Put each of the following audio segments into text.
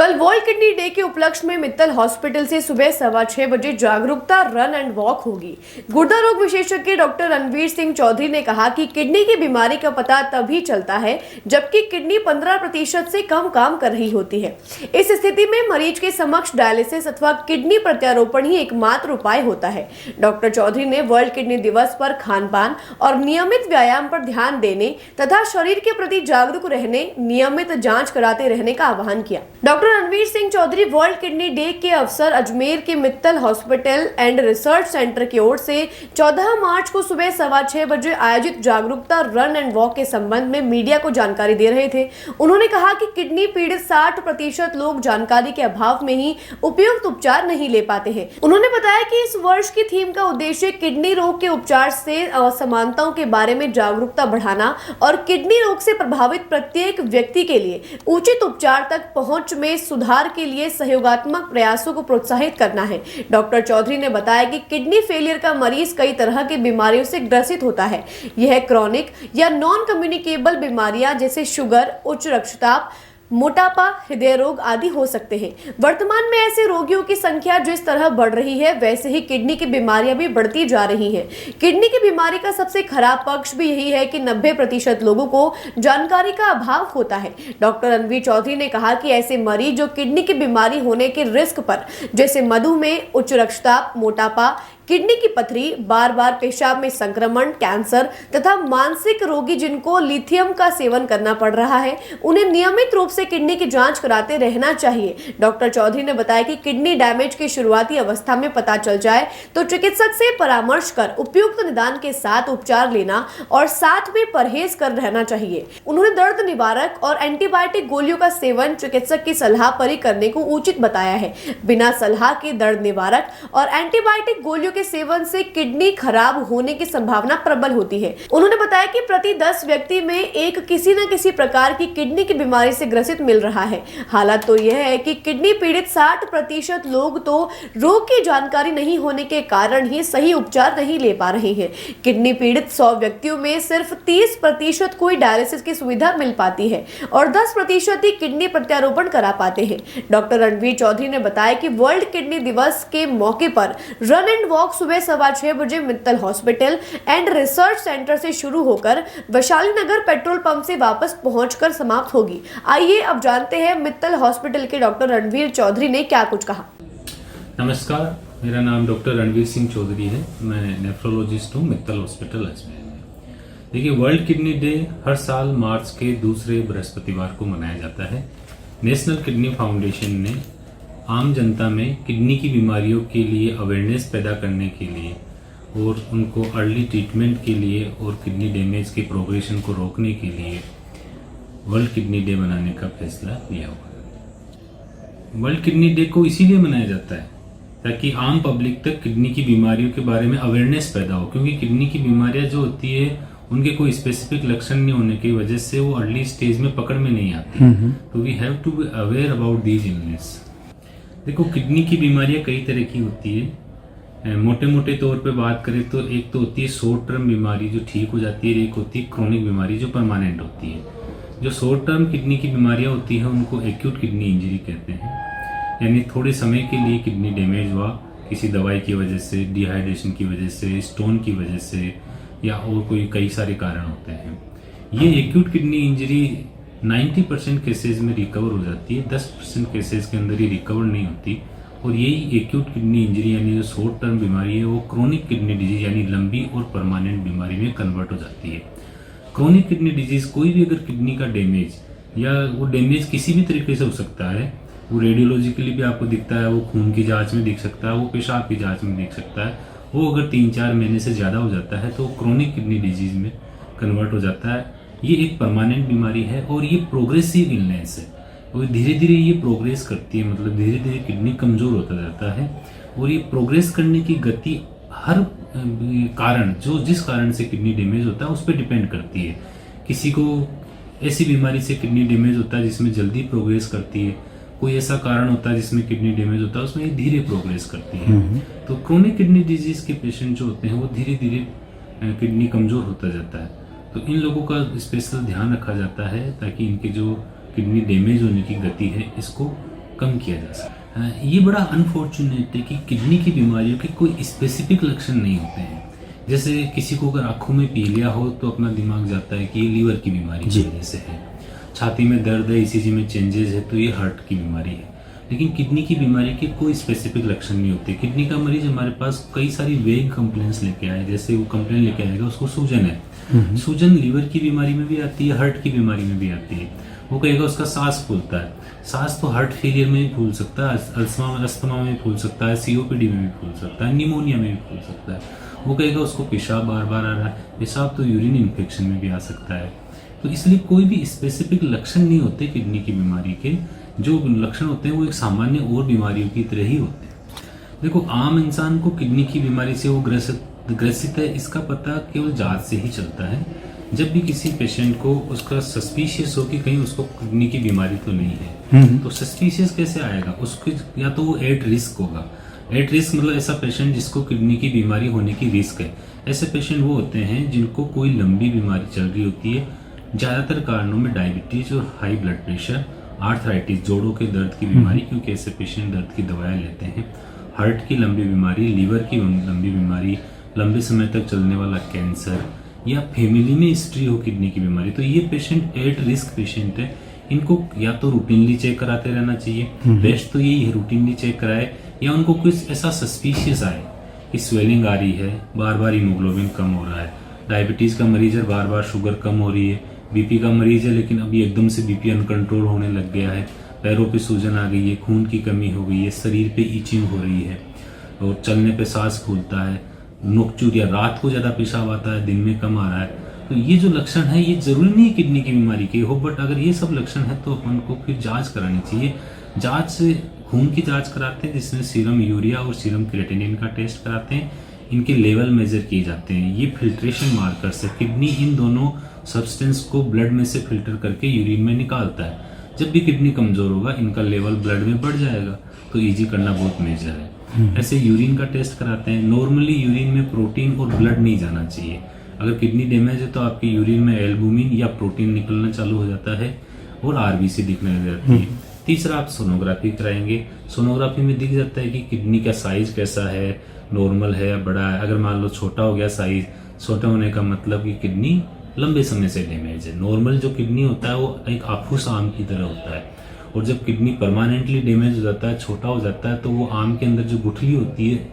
कल world Kidney Day के उपलक्ष्य में मित्तल हॉस्पिटल से सुबह 6:15 बजे जागरूकता रन एंड वॉक होगी। गुर्दा रोग विशेषज्ञ डॉक्टर रणवीर सिंह चौधरी ने कहा कि किडनी की बीमारी का पता तभी चलता है जबकि किडनी 15% से कम काम कर रही होती है। इस स्थिति में मरीज के समक्ष डायलिसिस अथवा किडनी प्रत्यारोपण ही एकमात्र उपाय होता है। डॉक्टर चौधरी ने वर्ल्ड किडनी दिवस पर खान पान और नियमित व्यायाम पर ध्यान देने तथा शरीर के प्रति जागरूक रहने, नियमित जाँच कराते रहने का आह्वान किया। Doctor Ranveer Singh Chaudhary World Kidney Day के अवसर अजमेर के Mittal Hospital and Research Centre की ओर से 14 मार्च को सुबह 6:15 बजे आयोजित जागरूकता रन एंड वॉक के संबंध में मीडिया को जानकारी दे रहे थे। उन्होंने कहा कि किडनी पीड़ित 60% लोग जानकारी के अभाव में ही उपयुक्त उपचार नहीं ले पाते हैं। उन्होंने बताया कि इस वर्ष की थीम का उद्देश्य किडनी रोग के उपचार से असमानताओं के बारे में जागरूकता बढ़ाना और किडनी रोग से प्रभावित प्रत्येक व्यक्ति के लिए उचित उपचार तक पहुंच में सुधार के लिए सहयोगात्मक प्रयासों को प्रोत्साहित करना है। डॉक्टर चौधरी ने बताया कि किडनी फेलियर का मरीज कई तरह की बीमारियों से ग्रसित होता है। यह क्रॉनिक या नॉन कम्युनिकेबल बीमारियां जैसे शुगर, उच्च रक्तचाप, मोटापा, हृदय रोग आदि हो सकते हैं। वर्तमान में ऐसे रोगियों की संख्या जिस तरह बढ़ रही है वैसे ही किडनी की बीमारियां भी बढ़ती जा रही हैं। किडनी की बीमारी का सबसे खराब पक्ष भी यही है कि 90% लोगों को जानकारी का अभाव होता है। डॉक्टर रणवीर चौधरी ने कहा कि ऐसे मरीज जो किडनी की बीमारी होने के रिस्क पर जैसे मधुमेह, उच्च रक्तचाप, मोटापा, किडनी की पथरी, बार बार पेशाब में संक्रमण, कैंसर तथा मानसिक रोगी जिनको लिथियम का सेवन करना पड़ रहा है, उन्हें नियमित रूप से किडनी की जांच कराते रहना चाहिए। डॉक्टर चौधरी ने बताया कि किडनी डैमेज की शुरुआती अवस्था में पता चल जाए तो चिकित्सक से परामर्श कर उपयुक्त निदान के साथ उपचार लेना और साथ में परहेज कर रहना चाहिए। उन्होंने दर्द निवारक और एंटीबायोटिक गोलियों का सेवन चिकित्सक की सलाह पर ही करने को उचित बताया है। बिना सलाह के दर्द निवारक और एंटीबायोटिक गोलियों सेवन से किडनी खराब होने की संभावना प्रबल होती है। उन्होंने बताया कि प्रति 10 व्यक्ति में एक किसी न किसी प्रकार की किडनी की बीमारी से ग्रसित मिल रहा है। हालत तो यह है कि किडनी पीड़ित 60% लोग तो रोग की जानकारी नहीं होने के कारण ही सही उपचार नहीं ले पा रहे हैं। किडनी पीड़ित 100 व्यक्तियों में सिर्फ 30% को ही डायलिसिस की सुविधा मिल पाती है और 10% ही किडनी प्रत्यारोपण करा पाते हैं। डॉक्टर रणवीर चौधरी ने बताया कि वर्ल्ड किडनी दिवस के मौके पर रन एंड वॉक सुबह 6:15 बजे Mittal Hospital and Research centre से शुरू होकर वैशाली नगर पेट्रोल पंप से वापस पहुंचकर समाप्त होगी। आइए अब जानते हैं मित्तल हॉस्पिटल के डॉक्टर रणवीर चौधरी ने क्या कुछ कहा। नमस्कार, मेरा नाम डॉक्टर रणवीर सिंह चौधरी है। मैं नेफ्रोलॉजिस्ट हूँ मित्तल हॉस्पिटल अजमेर में। देखिए, वर्ल्ड किडनी डे हर साल मार्च के दूसरे बृहस्पतिवार को मनाया जाता है। नेशनल किडनी फाउंडेशन ने आम जनता में किडनी की बीमारियों के लिए अवेयरनेस पैदा करने के लिए और उनको अर्ली ट्रीटमेंट के लिए और किडनी डैमेज के प्रोग्रेशन को रोकने के लिए वर्ल्ड किडनी डे मनाने का फैसला लिया हुआ है। वर्ल्ड किडनी डे को इसीलिए मनाया जाता है ताकि आम पब्लिक तक किडनी की बीमारियों के बारे में अवेयरनेस पैदा हो, क्योंकि किडनी की बीमारियां जो होती है उनके कोई स्पेसिफिक लक्षण नहीं होने की वजह से वो अर्ली स्टेज में पकड़ में नहीं आती। तो we have to be aware about these illness. देखो, किडनी की बीमारियां कई तरह की होती है। मोटे मोटे तौर पे बात करें तो एक तो होती है शॉर्ट टर्म बीमारी जो ठीक हो जाती है, एक होती है क्रोनिक बीमारी जो परमानेंट होती है। जो शॉर्ट टर्म किडनी की बीमारियां होती है उनको एक्यूट किडनी इंजरी कहते हैं, यानी थोड़े समय के लिए किडनी डैमेज हुआ किसी दवाई की वजह से, डिहाइड्रेशन की वजह से, स्टोन की वजह से या और कोई कई सारे कारण होते हैं। ये एक्यूट किडनी इंजरी 90% केसेस में रिकवर हो जाती है, 10% केसेस के अंदर ही रिकवर नहीं होती। और यही एक्यूट किडनी इंजरी यानी जो शॉर्ट टर्म बीमारी है वो क्रोनिक किडनी डिजीज यानी लंबी और परमानेंट बीमारी में कन्वर्ट हो जाती है। क्रोनिक किडनी डिजीज कोई भी अगर किडनी का डैमेज या वो डैमेज किसी भी तरीके से हो सकता है, वो रेडियोलॉजिकली भी आपको दिखता है, वो खून की जाँच में दिख सकता है, वो पेशाब की जाँच में दिख सकता है। वो अगर 3-4 महीने से ज़्यादा हो जाता है तो क्रोनिक किडनी डिजीज में कन्वर्ट हो जाता है। ये एक परमानेंट बीमारी है और ये प्रोग्रेसिव इलनेस है और धीरे धीरे ये प्रोग्रेस करती है, मतलब धीरे धीरे किडनी कमज़ोर होता जाता है। और ये प्रोग्रेस करने की गति हर कारण जिस कारण से किडनी डैमेज होता है उस पर डिपेंड करती है। किसी को ऐसी बीमारी से किडनी डैमेज होता है जिसमें जल्दी प्रोग्रेस करती है, कोई ऐसा कारण होता है जिसमें किडनी डैमेज होता है उसमें ये धीरे प्रोग्रेस करती है। तो क्रोनिक किडनी डिजीज के पेशेंट जो होते हैं वो धीरे धीरे किडनी कमज़ोर होता जाता है। तो इन लोगों का स्पेशल ध्यान रखा जाता है ताकि इनके जो किडनी डैमेज होने की गति है इसको कम किया जा सकता है। ये बड़ा अनफॉर्चुनेट है कि किडनी की बीमारियों के कोई स्पेसिफिक लक्षण नहीं होते हैं। जैसे किसी को अगर आंखों में पीलिया हो तो अपना दिमाग जाता है कि ये लीवर की बीमारी की वजह से है, छाती में दर्द है, ईसीजी में चेंजेस है तो ये हार्ट की बीमारी है। लेकिन किडनी की बीमारी के कोई स्पेसिफिक लक्षण नहीं होते। किडनी का मरीज हमारे पास कई सारी वेग कंप्लेंट्स लेके आए, जैसे वो कंप्लेन लेके आएगा उसको सूजन है, सूजन लीवर की बीमारी में भी आती है, हार्ट की बीमारी में भी आती है। वो कहेगा उसका सांस फूलता है, सांस तो हार्ट फेलियर में भी फूल सकता है, अस्थमा में भी फूल सकता है, सीओपीडी में भी फूल सकता है, निमोनिया में भी फूल सकता है। वो कहेगा उसको पेशाब बार बार आ रहा है, पेशाब तो यूरिन इन्फेक्शन में भी आ सकता है। तो इसलिए कोई भी स्पेसिफिक लक्षण नहीं होते किडनी की बीमारी के। जो लक्षण होते हैं वो एक सामान्य और बीमारियों की तरह ही होते हैं। देखो, आम इंसान को किडनी की बीमारी से वो ग्रसित है इसका पता केवल जांच से ही चलता है। जब भी किसी पेशेंट को उसका सस्पिशियस हो कि कहीं उसको किडनी की बीमारी तो नहीं है, तो सस्पिशियस कैसे आएगा, उसको या तो वो एट रिस्क होगा। एट रिस्क मतलब ऐसा पेशेंट जिसको किडनी की बीमारी होने की रिस्क है। ऐसे पेशेंट वो होते हैं जिनको कोई लंबी बीमारी चल रही होती है। ज्यादातर कारणों में डायबिटीज और हाई ब्लड प्रेशर, आर्थराइटिस जोड़ों के दर्द की बीमारी, क्योंकि ऐसे पेशेंट दर्द की दवाएं लेते हैं, हार्ट की लंबी बीमारी, लीवर की लंबी बीमारी, लंबे समय तक चलने वाला कैंसर, या फैमिली में हिस्ट्री हो किडनी की बीमारी, तो ये पेशेंट एट रिस्क पेशेंट है। इनको या तो रूटीनली चेक कराते रहना चाहिए, बेस्ट तो यही है रूटीनली चेक कराए, या उनको कुछ ऐसा सस्पिशियस आए कि स्वेलिंग आ रही है, बार बार हीमोग्लोबिन कम हो रहा है, डायबिटीज का मरीज है, बार बार शुगर कम हो रही है, बीपी का मरीज है लेकिन अभी एकदम से बीपी अनकंट्रोल होने लग गया है, पैरों पे सूजन आ गई है, खून की कमी हो गई है, शरीर पे ईचिंग हो रही है और चलने पे सांस फूलता है, नोकचूर या रात को ज्यादा पेशाब आता है, दिन में कम आ रहा है। तो ये जो लक्षण है ये जरूरी नहीं है किडनी की बीमारी के हो, बट अगर ये सब लक्षण है तो अपन को फिर जांच करानी चाहिए। जांच से खून की जांच कराते हैं जिसमें सीरम यूरिया और सीरम क्रिएटिनिन का टेस्ट कराते हैं। इनके लेवल मेजर किए जाते हैं। ये फिल्ट्रेशन मार्कर्स है। किडनी इन दोनों सब्सटेंस को ब्लड में से फिल्टर करके यूरिन में निकालता है। जब भी किडनी कमजोर होगा इनका लेवल ब्लड में बढ़ जाएगा, तो ईजी करना बहुत मेजर है। ऐसे यूरिन का टेस्ट कराते हैं। नॉर्मली यूरिन में प्रोटीन और ब्लड नहीं जाना चाहिए। अगर किडनी डैमेज है तो आपके यूरिन में एल्बुमिन या प्रोटीन निकलना चालू हो जाता है और आरबीसी दिखने लग जाती है। तीसरा, आप सोनोग्राफी कराएंगे। सोनोग्राफी में दिख जाता है कि किडनी का साइज कैसा है, नॉर्मल है या बड़ा है। अगर मान लो छोटा हो गया साइज, छोटा होने का मतलब कि किडनी लंबे समय से डैमेज है। नॉर्मल जो किडनी होता है वो एक आफूस आम की तरह होता है, और जब किडनी परमानेंटली डैमेज हो जाता है, छोटा हो जाता है, तो वो आम के अंदर जो गुठली होती है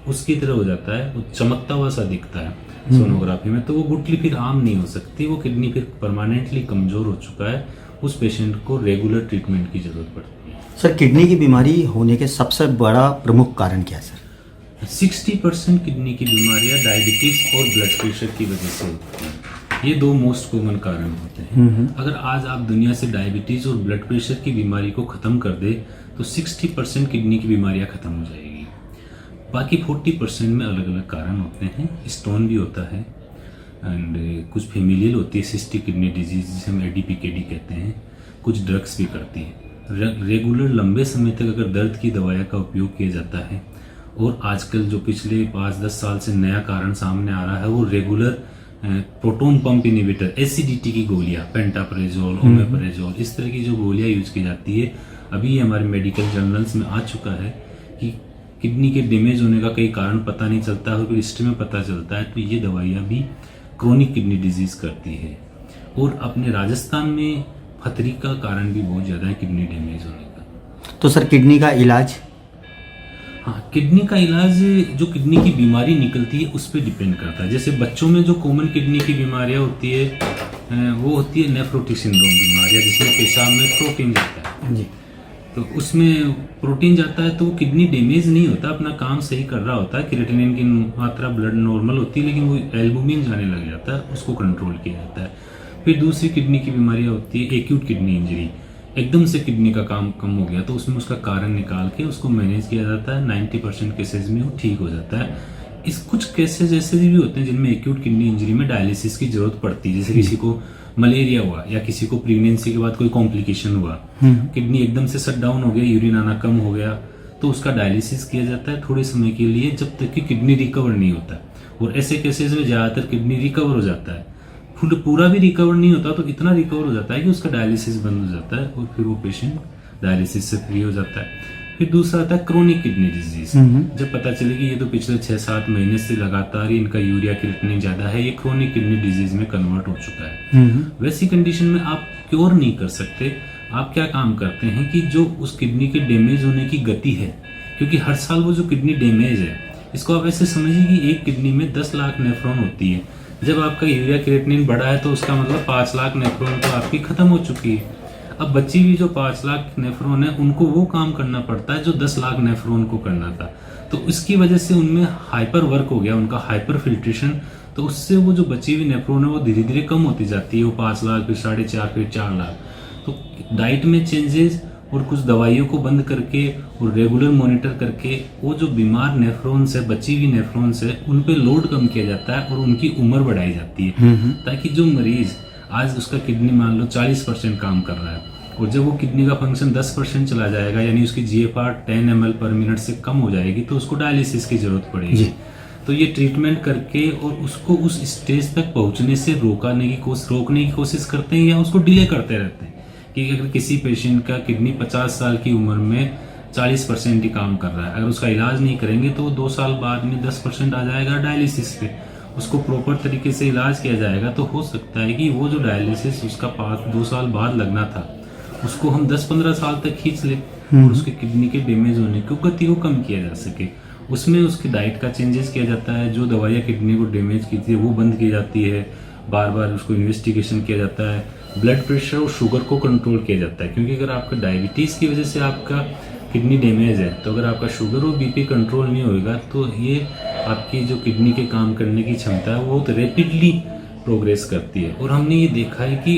उसकी तरह हो जाता है, वो चमकता हुआ सा दिखता है सोनोग्राफी में। तो वो गुठली फिर आम नहीं हो सकती, वो किडनी फिर परमानेंटली कमजोर हो चुका है। उस पेशेंट को रेगुलर ट्रीटमेंट की जरूरत पड़ती है। सर, किडनी की बीमारी होने के सबसे बड़ा प्रमुख कारण क्या है सर? 60% किडनी की बीमारियां डायबिटीज और ब्लड प्रेशर की वजह से होती हैं। ये दो मोस्ट कॉमन कारण होते हैं। अगर आज आप दुनिया से डायबिटीज और ब्लड प्रेशर की बीमारी को खत्म कर दे तो 60% किडनी की बीमारियां खत्म हो जाएगी। बाकी 40% में अलग अलग कारण होते हैं। स्टोन भी होता है एंड कुछ फेमिलियल होती है सिस्टिक किडनी डिजीज, जिसे हम एडीपीकेडी कहते हैं। कुछ ड्रग्स भी करती हैं। रेगुलर लंबे समय तक अगर दर्द की दवाइयाँ का उपयोग किया जाता है, और आजकल जो पिछले 5-10 साल से नया कारण सामने आ रहा है वो regular proton pump inhibitor, acidity की गोलियां, पेंटाप्रेजोल, ओमेप्रेजोल, इस तरह की जो गोलियां यूज की जाती है। अभी हमारे मेडिकल जर्नल्स में आ चुका है कि किडनी के डैमेज होने का कई कारण पता नहीं चलता है, फिर हिस्ट्री में पता चलता है। तो ये दवाइयां भी क्रोनिक किडनी डिजीज करती है। और अपने राजस्थान में फतरी का कारण भी बहुत ज्यादा है किडनी डैमेज होने का। तो सर, किडनी का इलाज? हाँ, किडनी का इलाज जो किडनी की बीमारी निकलती है उस पर डिपेंड करता है। जैसे बच्चों में जो कॉमन किडनी की बीमारियां होती है वो होती है नेफ्रोटिक सिंड्रोम बीमारियां, जिसमें पेशाब में प्रोटीन जाता है जी। तो उसमें प्रोटीन जाता है तो वो किडनी डैमेज नहीं होता, अपना काम सही कर रहा होता है। क्रिएटिनिन की मात्रा ब्लड नॉर्मल होती है, लेकिन वो एल्बुमिन जाने लग जाता है, उसको कंट्रोल किया जाता है। फिर दूसरी किडनी की बीमारियां होती है एक्यूट किडनी इंजरी। एकदम से किडनी का काम कम हो गया तो उसमें उसका कारण निकाल के उसको मैनेज किया जाता है। 90% केसेस में वो ठीक हो जाता है। इस कुछ केसेस ऐसे भी होते हैं जिनमें एक्यूट किडनी इंजरी में डायलिसिस की जरूरत पड़ती है। जैसे किसी को मलेरिया हुआ या किसी को प्रेगनेंसी के बाद कोई कॉम्प्लिकेशन हुआ, किडनी एकदम से शट डाउन हो गया, यूरिन आना कम हो गया, तो उसका डायलिसिस किया जाता है थोड़े समय के लिए, जब तक कि किडनी रिकवर नहीं होता। और ऐसे केसेस में ज्यादातर किडनी रिकवर हो जाता है। पूरा भी रिकवर नहीं होता तो इतना रिकवर हो जाता है कि उसका डायलिसिस बंद हो जाता है और फिर वो पेशेंट डायलिसिस से फ्री हो जाता है। फिर दूसरा आता है क्रोनिक किडनी डिजीज। जब पता चले कि ये तो पिछले 6-7 महीने से लगातार इनका यूरिया क्रिएटिनिन ज्यादा है, ये क्रोनिक किडनी डिजीज में कन्वर्ट हो चुका है। वैसी कंडीशन में आप क्योर नहीं कर सकते। आप क्या काम करते हैं कि जो उस किडनी के डैमेज होने की गति है, क्योंकि हर साल वो जो किडनी डैमेज है, इसको आप ऐसे समझिए कि एक किडनी में 10 लाख नेफ्रॉन होती है। जब आपका यूरिया क्रिएटिनिन बढ़ा है तो उसका मतलब 5 लाख नेफ्रॉन तो आपकी खत्म हो चुकी है। अब बची हुई जो 5 लाख नेफ्रॉन है, उनको वो काम करना पड़ता है जो 10 लाख नेफ्रॉन को करना था। तो इसकी वजह से उनमें हाइपर वर्क हो गया, उनका हाइपर फिल्ट्रेशन। तो उससे वो जो बची हुई नेफ्रॉन है वो धीरे धीरे कम होती जाती है। वो 5 लाख, फिर 4.5, फिर 4 लाख। तो डाइट में चेंजेस और कुछ दवाइयों को बंद करके और रेगुलर मॉनिटर करके वो जो बीमार नेफ्रॉन्स है, बची हुई नेफ्रॉन्स है, उन पे लोड कम किया जाता है और उनकी उम्र बढ़ाई जाती है, ताकि जो मरीज आज उसका किडनी मान लो 40% काम कर रहा है, और जब वो किडनी का फंक्शन 10% चला जाएगा, यानी उसकी GFR 10 ml पर मिनट से कम हो जाएगी, तो उसको डायलिसिस की जरूरत पड़ेगी। तो ये ट्रीटमेंट करके और उसको उस स्टेज तक पहुंचने से रोकने की कोशिश करते हैं, या उसको डिले करते रहते हैं। कि अगर किसी पेशेंट का किडनी 50 साल की उम्र में 40% ही काम कर रहा है, अगर उसका इलाज नहीं करेंगे तो 2 साल बाद में 10% आ जाएगा डायलिसिस पे। उसको प्रॉपर तरीके से इलाज किया जाएगा तो हो सकता है कि वो जो डायलिसिस उसका 2 साल बाद लगना था, उसको हम 10-15 साल तक खींच ले और उसके किडनी के डैमेज होने की गति को कम किया जा सके। उसमें उसकी डाइट का चेंजेस किया जाता है, जो दवाइयाँ किडनी को डैमेज की थी वो बंद की जाती है, बार बार उसको इन्वेस्टिगेशन किया जाता है, ब्लड प्रेशर और शुगर को कंट्रोल किया जाता है। क्योंकि अगर आपका डायबिटीज की वजह से आपका किडनी डैमेज है, तो अगर आपका शुगर और बीपी कंट्रोल नहीं होगा तो ये आपकी जो किडनी के काम करने की क्षमता है वो बहुत रैपिडली प्रोग्रेस करती है। और हमने ये देखा है कि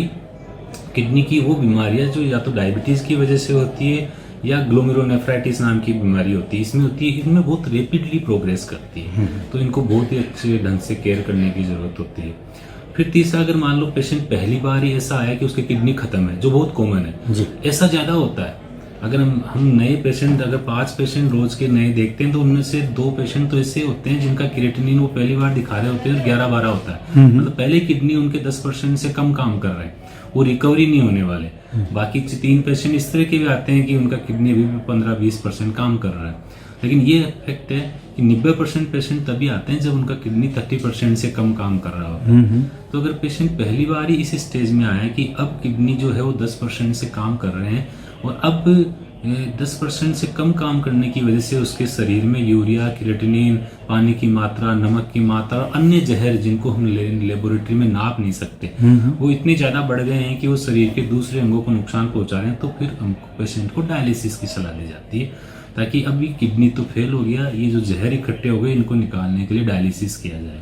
किडनी की वो बीमारियां जो या तो डायबिटीज की वजह से होती है या ग्लोमेरुलोनेफ्राइटिस नाम की बीमारी होती है, इसमें होती है, इनमें बहुत रैपिडली प्रोग्रेस करती है। तो इनको बहुत ही अच्छे ढंग से केयर करने की जरूरत होती है। फिर तीसरा, अगर मान लो पेशेंट पहली बार ही ऐसा आया कि उसकी किडनी खत्म है, जो बहुत कॉमन है, ऐसा ज्यादा होता है। अगर हम नए पेशेंट, अगर 5 पेशेंट रोज के नए देखते हैं तो उनमें से 2 पेशेंट तो ऐसे होते हैं जिनका क्रिएटिनिन वो पहली बार दिखा रहे होते हैं और 11-12 होता है। मतलब पहले किडनी उनके 10% से कम काम कर रहे हैं, वो रिकवरी नहीं होने वाले। बाकी 3 पेशेंट इस तरह के भी आते हैं कि उनका किडनी अभी भी 15-20% काम कर रहा है। लेकिन ये फैक्ट है कि 90% पेशेंट तभी आते हैं जब उनका किडनी 30% से कम काम कर रहा होता है। तो अगर पेशेंट पहली बार ही इस स्टेज में आया कि अब किडनी जो है वो 10% से काम कर रहे हैं और अब 10% से कम काम करने की वजह से उसके शरीर में यूरिया, क्रिएटिनिन, पानी की मात्रा, नमक की मात्रा और अन्य जहर जिनको हम लेबोरेटरी में नाप नहीं सकते, वो इतने ज्यादा बढ़ गए हैं कि वो शरीर के दूसरे अंगों को नुकसान पहुंचा रहे हैं। तो फिर हमको पेशेंट को डायलिसिस की सलाह दी जाती है, ताकि अभी किडनी तो फेल हो गया, ये जो जहर इकट्ठे हो गए इनको निकालने के लिए डायलिसिस किया जाए।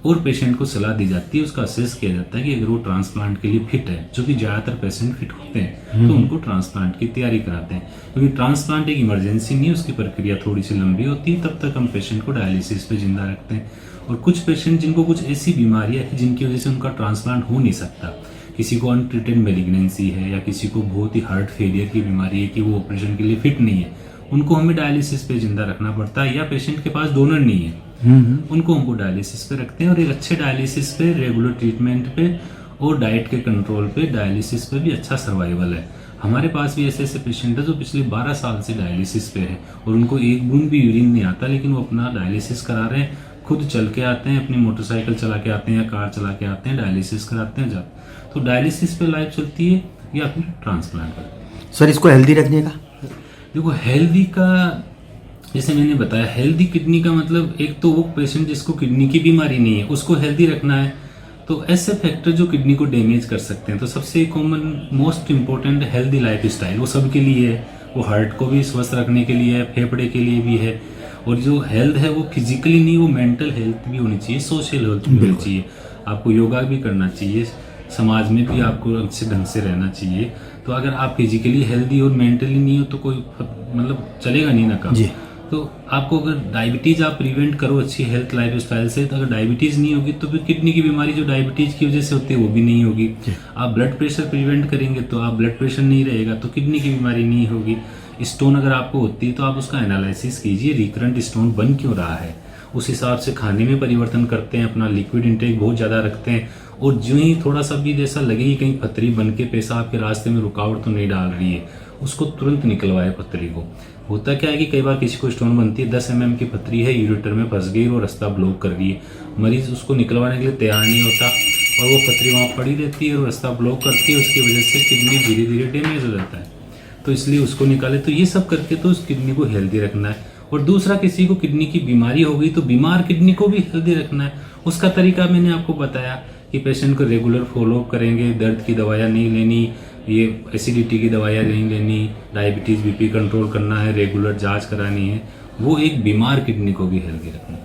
और पेशेंट को सलाह दी जाती है, उसका असेस किया जाता है कि अगर वो ट्रांसप्लांट के लिए फिट है, जो कि ज्यादातर पेशेंट फिट होते हैं, तो उनको ट्रांसप्लांट की तैयारी कराते हैं। क्योंकि ट्रांसप्लांट एक इमरजेंसी नहीं, उसकी प्रक्रिया थोड़ी सी लंबी होती है, तब तक हम पेशेंट को डायलिसिस पे जिंदा रखते हैं। और कुछ पेशेंट जिनको कुछ ऐसी बीमारियां है जिनकी वजह से उनका ट्रांसप्लांट हो नहीं सकता, किसी को अनट्रीटेड मेलिग्नेंसी है या किसी को बहुत ही हार्ट फेलियर की बीमारी है कि वो ऑपरेशन के लिए फिट नहीं है, उनको हमें डायलिसिस पे जिंदा रखना पड़ता है। या पेशेंट के पास डोनर नहीं है, उनको हमको डायलिसिस पे रखते हैं। और एक अच्छे डायलिसिस पे, रेगुलर ट्रीटमेंट पे और डाइट के कंट्रोल पे, डायलिसिस पे भी अच्छा सर्वाइवल है। हमारे पास भी ऐसे ऐसे पेशेंट है जो पिछले 12 साल से डायलिसिस पे है और उनको एक बूंद भी यूरिन नहीं आता, लेकिन वो अपना डायलिसिस करा रहे हैं, खुद चल के आते हैं, अपनी मोटरसाइकिल चला के आते हैं या कार चला के आते हैं, डायलिसिस कराते हैं जाते। तो डायलिसिस पे लाइफ चलती है या फिर ट्रांसप्लांट पर। सर, इसको हेल्दी रखने का, देखो हेल्दी का, जैसे मैंने बताया, हेल्दी किडनी का मतलब एक तो वो पेशेंट जिसको किडनी की बीमारी नहीं है उसको हेल्दी रखना है। तो ऐसे फैक्टर जो किडनी को डैमेज कर सकते हैं, तो सबसे common most important healthy life style, वो सबके लिए है। वो हार्ट को भी स्वस्थ रखने के लिए है, फेफड़े के लिए भी है। और जो हेल्थ है वो फिजिकली नहीं, वो मेंटल हेल्थ भी होनी चाहिए, सोशल हेल्थ भी होनी चाहिए। आपको योगा भी करना चाहिए, समाज में भी आपको अच्छे ढंग से रहना चाहिए। तो अगर आप फिजिकली हेल्दी और मेंटली नहीं हो तो कोई मतलब चलेगा नहीं ना काम। तो आपको अगर डायबिटीज आप प्रिवेंट करो अच्छी हेल्थ लाइफ स्टाइल से, तो अगर डायबिटीज नहीं होगी तो फिर किडनी की बीमारी जो डायबिटीज की वजह से होती है वो भी नहीं होगी। आप ब्लड प्रेशर प्रिवेंट करेंगे तो आप ब्लड प्रेशर नहीं रहेगा तो किडनी की बीमारी नहीं होगी। स्टोन अगर आपको होती है तो आप उसका एनालिसिस कीजिए, रिकरेंट स्टोन बन क्यों रहा है, उस हिसाब से खाने में परिवर्तन करते हैं, अपना लिक्विड इंटेक बहुत ज्यादा रखते हैं। और जो ही थोड़ा सा भी जैसा लगे कि कहीं पथरी बन के पेशाब के रास्ते में रुकावट तो नहीं डाल रही है, उसको तुरंत निकलवाए पथरी को। होता क्या है कि कई बार किसी को स्टोन बनती है, 10 mm की पथरी है, यूरेटर में फंस गई और रास्ता ब्लॉक कर रही है, मरीज उसको निकलवाने के लिए तैयार नहीं होता और वो पथरी वहाँ पड़ी रहती है और रास्ता ब्लॉक करती है, उसकी वजह से किडनी धीरे धीरे डैमेज हो जाता है। तो इसलिए उसको निकाले। तो ये सब करके तो उस किडनी को हेल्दी रखना है। और दूसरा, किसी को किडनी की बीमारी हो गई तो बीमार किडनी को भी हेल्दी रखना है। उसका तरीका मैंने आपको बताया कि पेशेंट को रेगुलर फॉलोअप करेंगे, दर्द की दवाइयाँ नहीं लेनी, ये एसिडिटी की दवाइयाँ नहीं लेनी, डायबिटीज बीपी कंट्रोल करना है, रेगुलर जांच करानी है, वो एक बीमार किडनी को भी हेल्दी रखना है।